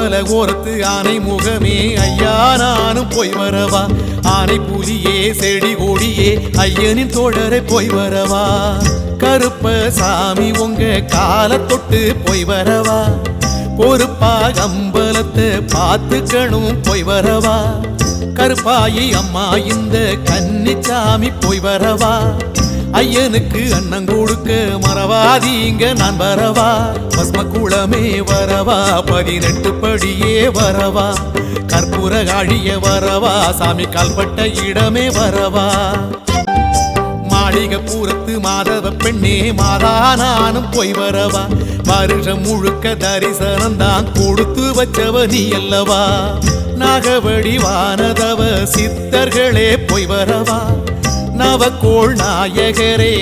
அம்பல கோரத்து ஆனை முகமே ஐயா நானும் போய் வரவா ஆனை புலியே செடி கொடியே ஐயனின் தோழரை போய் வரவா கருப்ப சாமி உங்க கால தொட்டு போய் வரவா பொறுப்பா அம்பலத்தை பார்த்துக்கணும் போய் வரவா கருப்பாயி அம்மா இந்த கன்னிச்சாமி போய் வரவா ஐயனுக்கு அண்ணன் கொடுக்க மறவாதீங்க நான் வரவா பஸ்ம குளமே வரவா 18 படியே வரவா கற்பூர காழிய வரவா சாமி கால்பட்ட இடமே வரவா மாளிகை பூரத்து மாதவ பெண்ணே மாதா நானும் போய் வரவா வருஷம் முழுக்க தரிசனம் தான் கொடுத்து வச்சவ நீ அல்லவா நாகவடி வானதவ சித்தர்களே போய் வரவா நவகோள் நாயகரே